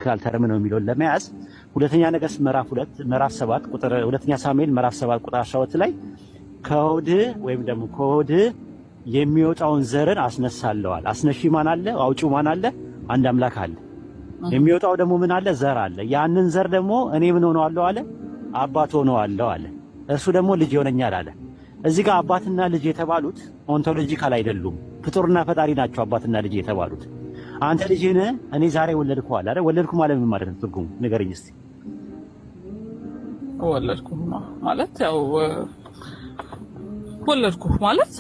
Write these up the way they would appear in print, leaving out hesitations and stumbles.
ካልተረም ነው የሚለው ለመያዝ ሁለተኛ ነገሥት ምዕራፍ 7 ቁጥር ሁለተኛ ሳሙኤል ምዕራፍ 7 ቁጥር 12 ላይ ከሆድ ወይም ደግሞ ከሆድ የሚወጣውን ዘርን አስነሳለዋል። አስነሺ ማን አለ? አውጪው ማን አለ? አንድ አምላክ አለ። የሚወጣው ደግሞ ምን አለ? ዘር አለ። ያንን ዘር ደግሞ እኔ ምን ሆነዋለሁ አለ? አባት ሆነዋለሁ አለ። እርሱ ደግሞ ልጅ ይሆነኛል አለ። እዚህ ጋር አባትና ልጅ የተባሉት ኦንቶሎጂካል አይደሉም፣ ፍጡርና ፈጣሪ ናቸው። አባትና ልጅ የተባሉት አንተ ልጅህን እኔ ዛሬ ወለድኩ አለ አይደል? ወለድኩ ማለት ምን ማለት ነው? ትርጉሙ ንገረኝ እስቲ። ወለድኩ ማለት ያው ወለድኩ ማለት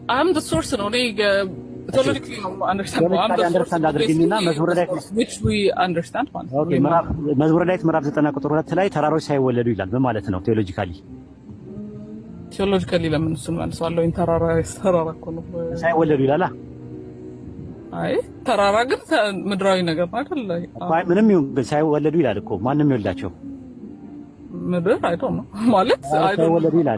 I'm the source ነው። እኔ ቶሎጂካሊ ነው አንደርስታንድ አድርግኝና መዝሙረ ዳዊት which we understand ማለት ነው። ኦኬ መዝሙረ ዳዊት ምዕራፍ 90 ቁጥር 2 ላይ ተራሮች ሳይወለዱ ይላል። ምን ማለት ነው? ቴዎሎጂካሊ ለምን እሱን መልሰዋለሁ? ተራራ እኮ ነው ሳይወለዱ ይላል። አይ ተራራ ግን ምድራዊ ነገር አይደል? አይ ምንም ይሁን ግን ሳይወለዱ ይላል እኮ። ማንም ይወልዳቸው ምድር አይቶ ነው ማለት አይወለዱ ይላል።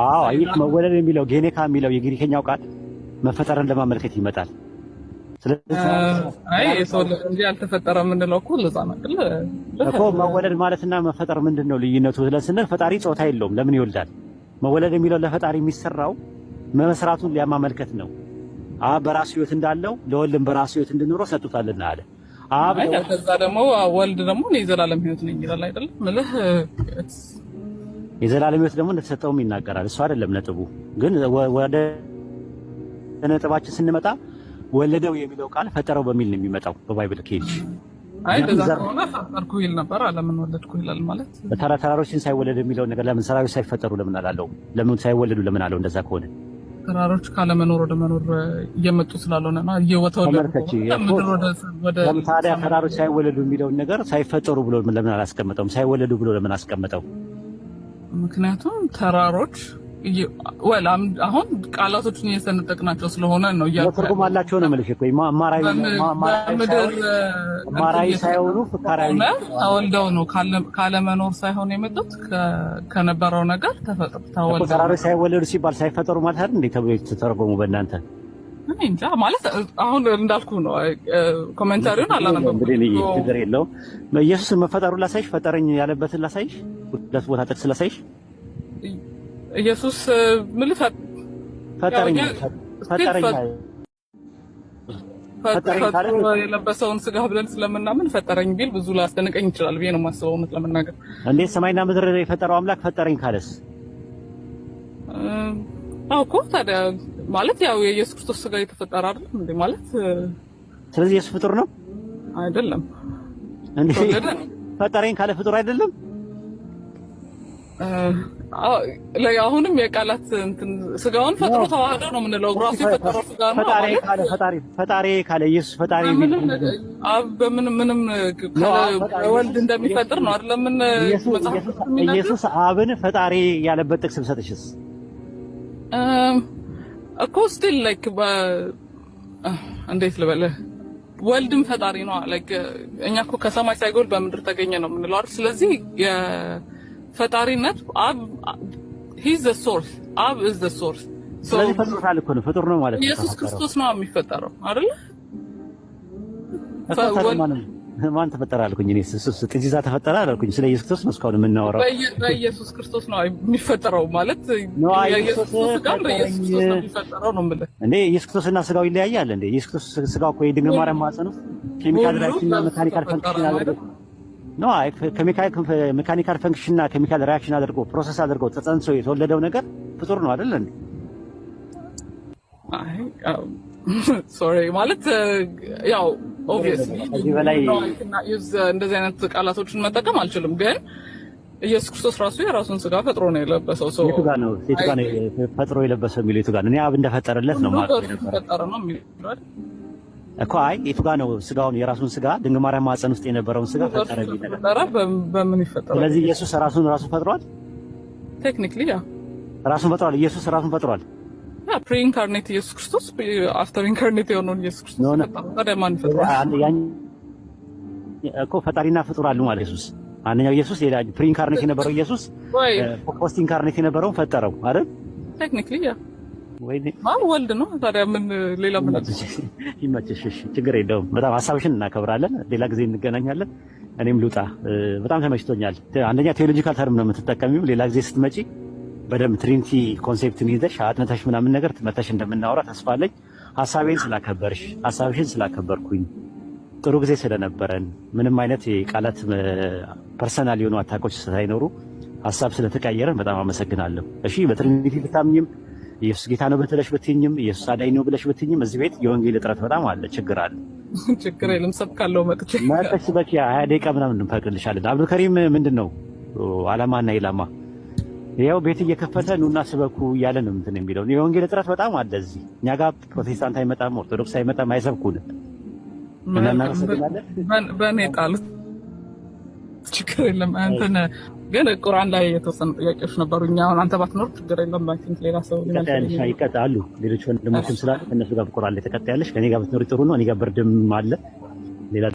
አዎ ይህ መወለድ የሚለው ጌኔካ የሚለው የግሪከኛው ቃል መፈጠርን ለማመልከት ይመጣል። ስለዚህ አይ የተወለደ እንጂ ያልተፈጠረ ምንለው እኮ ለዛ ነው እኮ። መወለድ ማለትና መፈጠር ምንድነው ልዩነቱ? ስለስንል ፈጣሪ ጾታ የለውም። ለምን ይወልዳል? መወለድ የሚለው ለፈጣሪ የሚሰራው መመስራቱን ሊያማመልከት ነው። አብ በራሱ ሕይወት እንዳለው ለወልድም በራሱ ሕይወት እንድኖረው ሰጥቷልና አለ። አብ ከዛ ደግሞ ወልድ ደግሞ የዘላለም ሕይወት ነኝ ይላል አይደል? ማለት የዘላለም ሕይወት ደግሞ እንደተሰጠውም ይናገራል። እሱ አይደለም ነጥቡ። ግን ወደ ነጥባችን ስንመጣ ወለደው የሚለው ቃል ፈጠረው በሚል ነው የሚመጣው በባይብል ኬጅ። አይ እንደዛ ከሆነ ፈጠርኩ ይል ነበር ለምን ወለድኩ ይላል ማለት። ተራሮችን ሳይወለድ የሚለው ነገር ለምን ሰራዊት ሳይፈጠሩ ለምን አላለው? ለምን ሳይወለዱ ለምን አለው? እንደዛ ከሆነ ተራሮች ካለመኖር ወደ መኖር እየመጡ ስላልሆነ ነው እየወተወለዱ ወደ ታዲያ ተራሮች ሳይወለዱ የሚለውን ነገር ሳይፈጠሩ ብሎ ለምን አላስቀመጠውም? ሳይወለዱ ብሎ ለምን አስቀመጠው? ምክንያቱም ተራሮች አሁን ቃላቶችን እየሰነጠቅናቸው ስለሆነ ነው። ትርጉም አላቸው ነው የምልሽ እኮ ማራይ ሳይሆኑ ፍካራዊ ተወልደው ነው ካለመኖር ሳይሆን የመጡት ከነበረው ነገር ተወልደው። ተራሮች ሳይወለዱ ሲባል ሳይፈጠሩ ማለት አይደል እንዴ ተብሎ የተተረጎሙ በእናንተ? እኔ እንጃ ማለት አሁን እንዳልኩ ነው። ኮሜንታሪውን አላነበብኩም። ችግር የለውም። ኢየሱስ መፈጠሩን ላሳይሽ፣ ፈጠረኝ ያለበትን ላሳይሽ፣ ሁለት ቦታ ጥቅስ ላሳይሽ። ኢየሱስ ምን ፈጠረኝ የለበሰውን ስጋ ብለን ስለምናምን ፈጠረኝ ቢል ብዙ ላስደንቀኝ ይችላል ብዬ ነው የማስበው። እውነት ለመናገር እንዴት ሰማይና ምድር የፈጠረው አምላክ ፈጠረኝ ካለስ? እኮ ታዲያ ማለት ያው የኢየሱስ ክርስቶስ ስጋ የተፈጠረ አይደል እንዴ ማለት። ስለዚህ ኢየሱስ ፍጡር ነው አይደለም እንዴ? ፈጠረኝ ካለ ፍጡር አይደለም? አሁንም የቃላት እንትን ስጋውን ፈጥሮ ተዋህዶ ነው የምንለው። ራሱ የፈጠረው ስጋ ነው። ፈጣሪ ካለ ኢየሱስ ፈጣሪ አብ ምንም ወልድ እንደሚፈጥር ነው አይደለም? ምን ኢየሱስ አብን ፈጣሪ ያለበት ጥቅስ ብሰጥሽስ? እኮ ስቲል ላይክ እንዴት ልበልህ ወልድም ፈጣሪ ነው። ላይክ እኛ እኮ ከሰማይ ሳይጎል በምድር ተገኘ ነው የምንለው አይደል? ስለዚህ ፈጣሪነት አብ he's the source አብ is the source። ስለዚህ ፈጥሮታል እኮ ነው ፍጡር ነው ማለት ነው። ኢየሱስ ክርስቶስ ነው የሚፈጠረው አይደል? ማን ተፈጠረ አልኩኝ እኔ? እሱስ ጥጂዛ ተፈጠረ አልኩኝ። ስለ ኢየሱስ ክርስቶስ ነው እስካሁን የምናወራው። በኢየሱስ ክርስቶስ ነው የሚፈጠረው ማለት የኢየሱስ ክርስቶስ ጋር ኢየሱስ ክርስቶስ ነው የሚፈጠረው ነው የምልህ። እንዴ ኢየሱስ ክርስቶስና ስጋው ይለያያል እንዴ? ኢየሱስ ክርስቶስ ስጋው እኮ የድንግል ማርያም ማህፀን ውስጥ ኬሚካል ሪአክሽንና ሜካኒካል ፈንክሽን አድርጎ ነው ሜካኒካል ፈንክሽንና ኬሚካል ሪአክሽን አድርጎ ፕሮሰስ አድርጎ ተጸንሶ የተወለደው ነገር ፍጡር ነው አይደል እንዴ? አይ ሶሪ ማለት ያው ኦብቪየስሊ እንደዚህ አይነት ቃላቶችን መጠቀም አልችልም፣ ግን ኢየሱስ ክርስቶስ ራሱ የራሱን ስጋ ፈጥሮ ነው የለበሰው። ሰው የቱ ጋር ነው ፈጥሮ የለበሰው የሚለው? የቱ ጋር ነው? እኔ አብ እንደፈጠረለት ነው ማለት ነው እኮ። አይ የቱ ጋር ነው ስጋውን የራሱን ስጋ ድንግል ማርያም ማህፀን ውስጥ የነበረውን ስጋ ፈጠረ ይላል። በምን ይፈጠራል? ስለዚህ ኢየሱስ ራሱን ፈጥሯል። ቴክኒክሊ ያ ራሱን ፈጥሯል። ኢየሱስ ራሱን ፈጥሯል። ያ ፕሪ ኢንካርኔት ኢየሱስ ክርስቶስ አፍተር ኢንካርኔት የሆነው ኢየሱስ ክርስቶስ ታዲያ ማን ፈጥሯል? እኮ ፈጣሪና ፍጡር አሉ ማለት ኢየሱስ። አንደኛው ኢየሱስ ሌላ ፕሪ ኢንካርኔት የነበረው ኢየሱስ ፖስት ኢንካርኔት የነበረውን ፈጠረው አይደል? ቴክኒክሊ ያ ወይኔ ወልድ ነው ታዲያ ምን ሌላ ምን ይመችሽ። እሺ ችግር የለውም። በጣም ሀሳብሽን እናከብራለን። ሌላ ጊዜ እንገናኛለን። እኔም ልውጣ። በጣም ተመችቶኛል። አንደኛ ቴዎሎጂካል ተርም ነው የምትጠቀሚው። ሌላ ጊዜ ስትመጪ በደንብ ትሪኒቲ ኮንሴፕትን ይዘሽ አጥንተሽ ምናምን ነገር መተሽ እንደምናወራ ተስፋ አለኝ። ሀሳቤን ስላከበርሽ፣ ሀሳብሽን ስላከበርኩኝ፣ ጥሩ ጊዜ ስለነበረን ምንም አይነት የቃላት ፐርሰናል የሆኑ አታኮች ሳይኖሩ ሀሳብ ስለተቀየረን በጣም አመሰግናለሁ። እሺ በትሪኒቲ ብታምኝም ኢየሱስ ጌታ ነው ብትለሽ ብትኝም ኢየሱስ አዳኝ ነው ብለሽ ብትኝም እዚህ ቤት የወንጌል እጥረት በጣም አለ። ችግር አለ። ችግር የለም። ሰብካለሁ መጥቼ በቂ 20 ደቂቃ ምናምን እንፈቅድልሻለን። አብዱልከሪም ምንድን ነው አላማና ኢላማ? ያው ቤት እየከፈተ ኑና ስበኩ እያለ ነው እንትን የሚለው። የወንጌል እጥረት በጣም አለ እዚህ። እኛ ጋር ፕሮቴስታንት አይመጣም፣ ኦርቶዶክስ አይመጣም፣ አይሰብኩንም። በእኔ ጣሉት። ችግር የለም። እንትን ግን ቁርአን ላይ የተወሰኑ ጥያቄዎች ነበሩኝ። አሁን አንተ ባትኖር ችግር የለም። አይ ቲንክ ሌላ ሰው ይቀጣሉ። ሌሎች ወንድሞችም ስላሉ ከእነሱ ጋር ቁርአን ላይ ተቀጣያለሽ። ከኔ ጋር ብትኖር ጥሩ ነው። እኔ ጋር ብርድም አለ ሌላ